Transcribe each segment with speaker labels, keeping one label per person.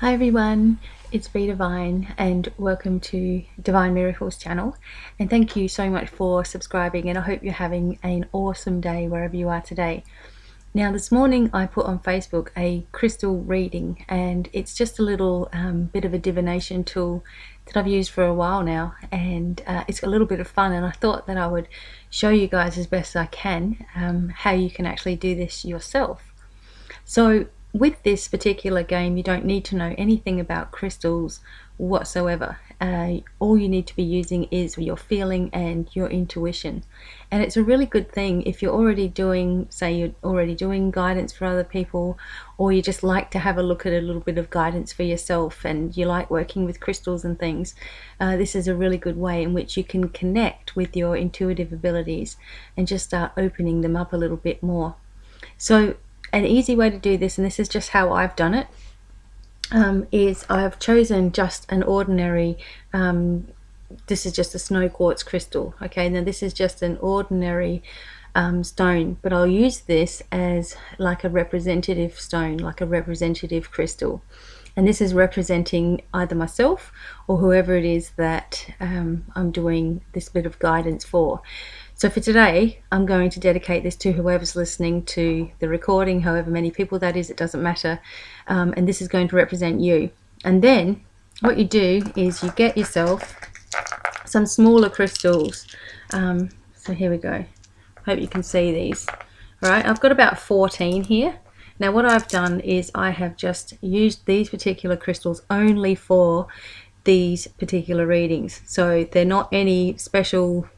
Speaker 1: Hi everyone, it's BDevine and welcome to DevineMiracles channel, and thank you so much for subscribing, and I hope you're having an awesome day wherever you are today. Now this morning I put on Facebook a crystal reading, and it's just a little bit of a divination tool that I've used for a while now, and it's a little bit of fun, and I thought that I would show you guys as best I can how you can actually do this yourself. So with this particular game, you don't need to know anything about crystals whatsoever. All you need to be using is your feeling and your intuition. And it's a really good thing if you're already doing, say you're already doing guidance for other people, or you just like to have a look at a little bit of guidance for yourself and you like working with crystals and things. This is a really good way in which you can connect with your intuitive abilities and just start opening them up a little bit more. So an easy way to do this, and this is just how I've done it, is I've chosen just an ordinary, this is just a snow quartz crystal. Okay, now this is just an ordinary stone, but I'll use this as like a representative stone, like a representative crystal. And this is representing either myself or whoever it is that I'm doing this bit of guidance for. So for today, I'm going to dedicate this to whoever's listening to the recording, however many people that is, it doesn't matter. And this is going to represent you. And then what you do is you get yourself some smaller crystals. So here we go. Hope you can see these. All right, I've got about 14 here. Now what I've done is I have just used these particular crystals only for these particular readings. So they're not any special,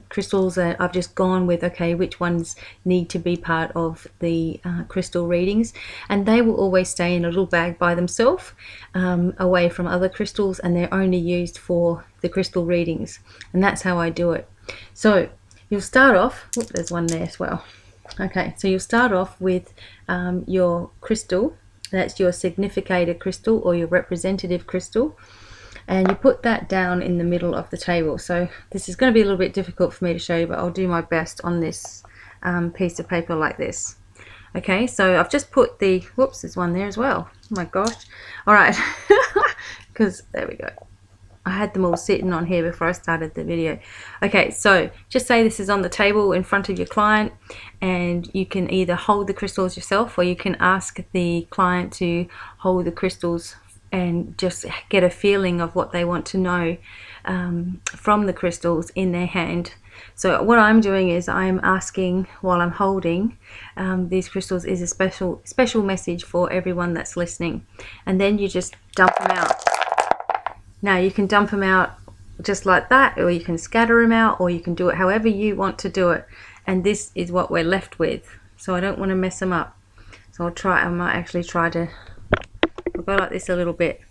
Speaker 1: crystals that I've just gone with, okay, which ones need to be part of the crystal readings. And they will always stay in a little bag by themselves, away from other crystals, and they're only used for the crystal readings. And that's how I do it. So you'll start off, there's one there as well. Okay, so you'll start off with your crystal, that's your significator crystal or your representative crystal, and you put that down in the middle of the table. So this is going to be a little bit difficult for me to show you, but I'll do my best on this piece of paper like this. Okay, so I've just put the, whoops, there's one there as well. Oh my gosh. All right, because there we go. I had them all sitting on here before I started the video. Okay, so just say this is on the table in front of your client, and you can either hold the crystals yourself or you can ask the client to hold the crystals and just get a feeling of what they want to know from the crystals in their hand. So what I'm doing is I'm asking, while I'm holding these crystals, is a special message for everyone that's listening. And then you just dump them out. Now you can dump them out just like that, or you can scatter them out, or you can do it however you want to do it. And this is what we're left with. So I don't want to mess them up. So I might actually try to, I'll go like this a little bit.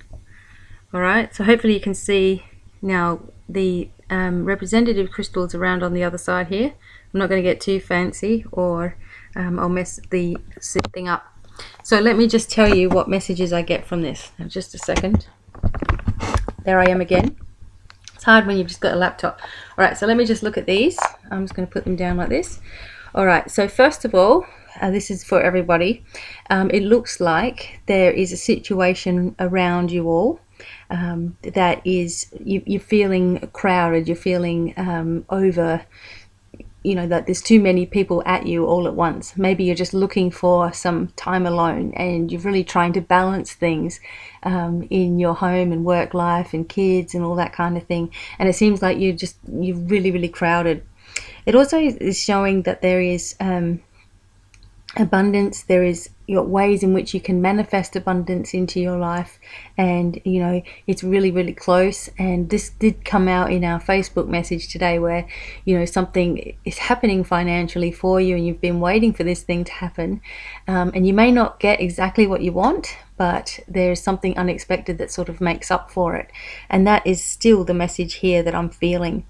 Speaker 1: Alright, so hopefully you can see now the representative crystals around on the other side here. I'm not going to get too fancy, or I'll mess the thing up. So let me just tell you what messages I get from this. Now, just a second. There I am again. It's hard when you've just got a laptop. Alright, so let me just look at these. I'm just going to put them down like this. Alright, so first of all, this is for everybody. It looks like there is a situation around you all that is, you're feeling crowded, you're feeling over, that there's too many people at you all at once. Maybe you're just looking for some time alone, and you're really trying to balance things in your home and work life and kids and all that kind of thing. And it seems like you're really, really crowded. It also is showing that there is abundance. There is ways in which you can manifest abundance into your life, and it's really, really close. And this did come out in our Facebook message today, where something is happening financially for you, and you've been waiting for this thing to happen, and you may not get exactly what you want, but there's something unexpected that sort of makes up for it. And that is still the message here that I'm feeling.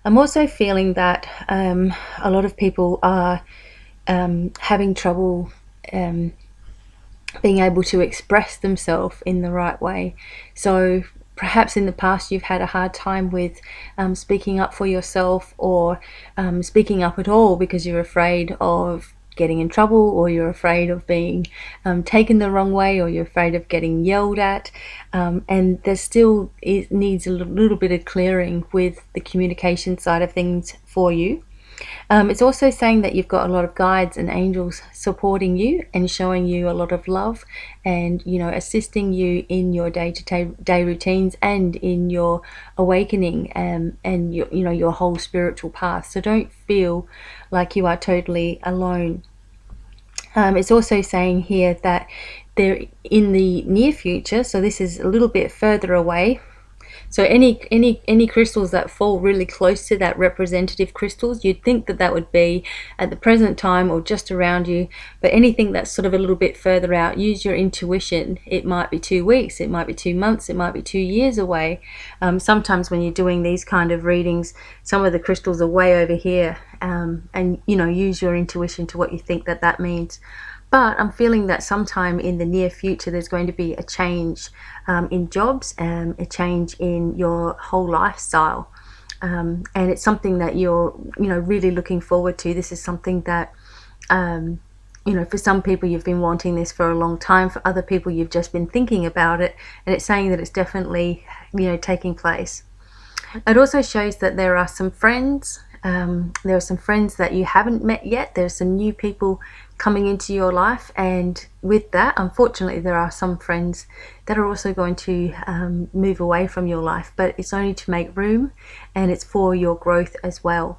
Speaker 1: I'm also feeling that a lot of people are having trouble being able to express themselves in the right way. So perhaps in the past you've had a hard time with speaking up for yourself, or speaking up at all because you're afraid of getting in trouble, or you're afraid of being taken the wrong way, or you're afraid of getting yelled at, and there still needs a little bit of clearing with the communication side of things for you. It's also saying that you've got a lot of guides and angels supporting you and showing you a lot of love, and assisting you in your day routines and in your awakening, and your whole spiritual path. So don't feel like you are totally alone. It's also saying here that they're in the near future, so this is a little bit further away. So any crystals that fall really close to that representative crystals, you'd think that would be at the present time or just around you. But anything that's sort of a little bit further out, use your intuition. It might be 2 weeks, it might be 2 months, it might be 2 years away. Sometimes when you're doing these kind of readings, some of the crystals are way over here, and use your intuition to what you think that means. But I'm feeling that sometime in the near future there's going to be a change in jobs, a change in your whole lifestyle, and it's something that you're really looking forward to. This is something that for some people you've been wanting this for a long time. For other people you've just been thinking about it, and it's saying that it's definitely taking place. It also shows that there are some friends. There are some friends that you haven't met yet. There's some new people coming into your life, and with that, unfortunately, there are some friends that are also going to move away from your life, but it's only to make room, and it's for your growth as well.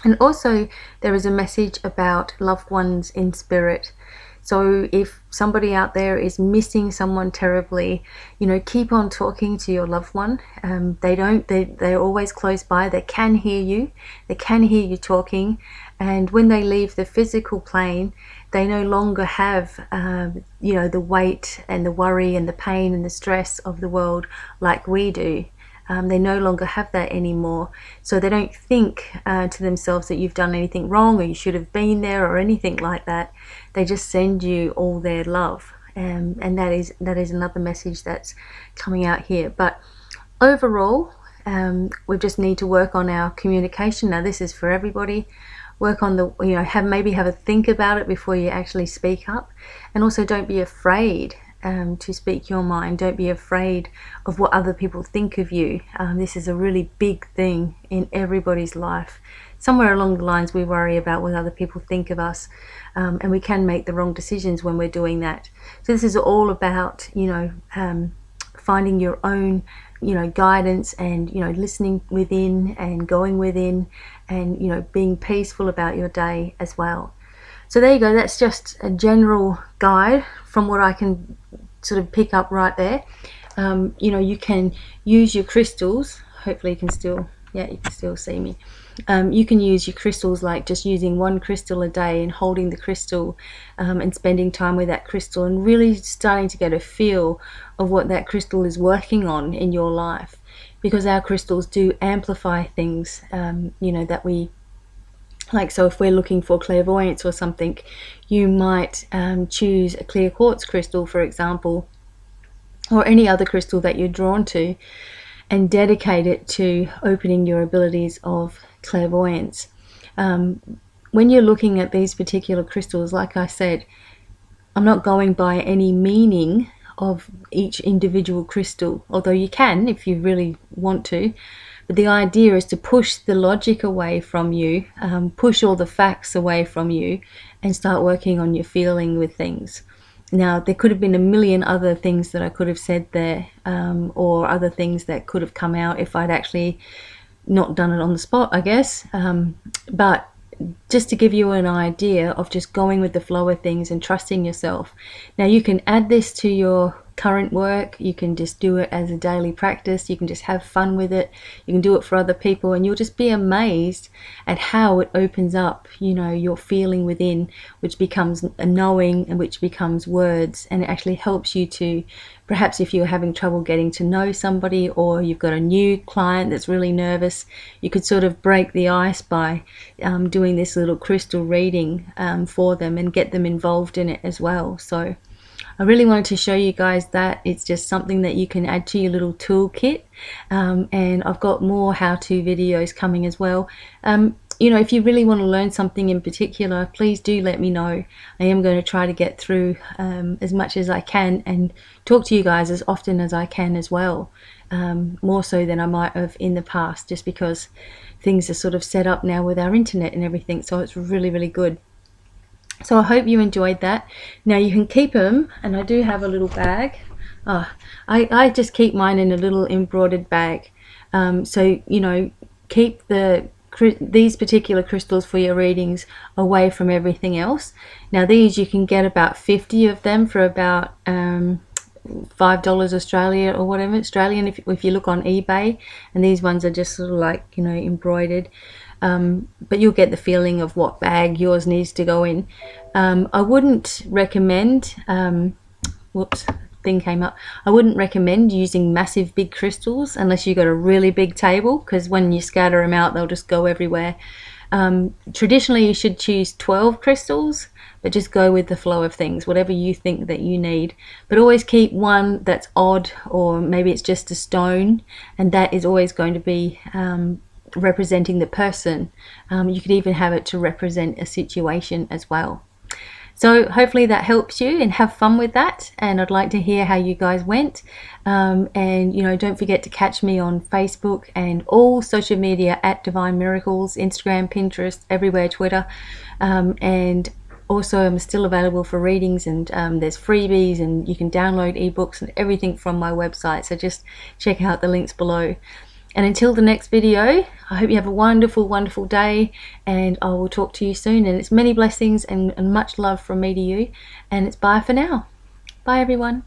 Speaker 1: And also there is a message about loved ones in spirit. So if somebody out there is missing someone terribly, keep on talking to your loved one. They're always close by. They can hear you talking. And when they leave the physical plane, they no longer have, the weight and the worry and the pain and the stress of the world like we do. They no longer have that anymore. So they don't think to themselves that you've done anything wrong or you should have been there or anything like that. They just send you all their love. And that is another message that's coming out here. But overall, we just need to work on our communication. Now this is for everybody. Work on the, maybe have a think about it before you actually speak up. And also don't be afraid to speak your mind. Don't be afraid of what other people think of you. This is a really big thing in everybody's life. Somewhere along the lines we worry about what other people think of us, and we can make the wrong decisions when we're doing that. So this is all about finding your own guidance, and listening within and going within, and being peaceful about your day as well. So there you go. That's just a general guide from what I can sort of pick up right there. You can use your crystals. Hopefully you can still see me. You can use your crystals, like just using one crystal a day and holding the crystal, and spending time with that crystal, and really starting to get a feel of what that crystal is working on in your life, because our crystals do amplify things that we like. So if we're looking for clairvoyance or something, you might choose a clear quartz crystal, for example, or any other crystal that you're drawn to, and dedicate it to opening your abilities of clairvoyance. When you're looking at these particular crystals, like I said, I'm not going by any meaning of each individual crystal, although you can if you really want to. But the idea is to push the logic away from you, push all the facts away from you, and start working on your feeling with things. Now, there could have been a million other things that I could have said there, or other things that could have come out if I'd actually not done it on the spot, I guess. But just to give you an idea of just going with the flow of things and trusting yourself. Now, you can add this to your current work. You can just do it as a daily practice. You can just have fun with it. You can do it for other people, and you'll just be amazed at how it opens up, your feeling within, which becomes a knowing, and which becomes words. And it actually helps you to, perhaps if you're having trouble getting to know somebody, or you've got a new client that's really nervous, you could sort of break the ice by doing this little crystal reading for them, and get them involved in it as well. So I really wanted to show you guys that it's just something that you can add to your little toolkit, and I've got more how-to videos coming as well. you know, if you really want to learn something in particular, please do let me know. I am going to try to get through as much as I can and talk to you guys as often as I can as well, more so than I might have in the past, just because things are sort of set up now with our internet and everything, so it's really, really good. So I hope you enjoyed that. Now you can keep them, and I do have a little bag. I just keep mine in a little embroidered bag. So, you know, keep these particular crystals for your readings away from everything else. Now these, you can get about 50 of them for about $5 Australia or whatever Australian, if you look on eBay, and these ones are just sort of like, you know, embroidered. But you'll get the feeling of what bag yours needs to go in. I wouldn't recommend, whoops, thing came up. I wouldn't recommend using massive big crystals unless you've got a really big table, because when you scatter them out, they'll just go everywhere. Traditionally, you should choose 12 crystals, but just go with the flow of things, whatever you think that you need. But always keep one that's odd, or maybe it's just a stone, and that is always going to be representing the person. You could even have it to represent a situation as well. So hopefully that helps you, and have fun with that, and I'd like to hear how you guys went. And you know, don't forget to catch me on Facebook and all social media at DevineMiracles, Instagram, Pinterest, everywhere, Twitter. And also I'm still available for readings, and there's freebies, and you can download ebooks and everything from my website, so just check out the links below. And until the next video, I hope you have a wonderful, wonderful day, and I will talk to you soon. And it's many blessings and much love from me to you. And it's bye for now. Bye, everyone.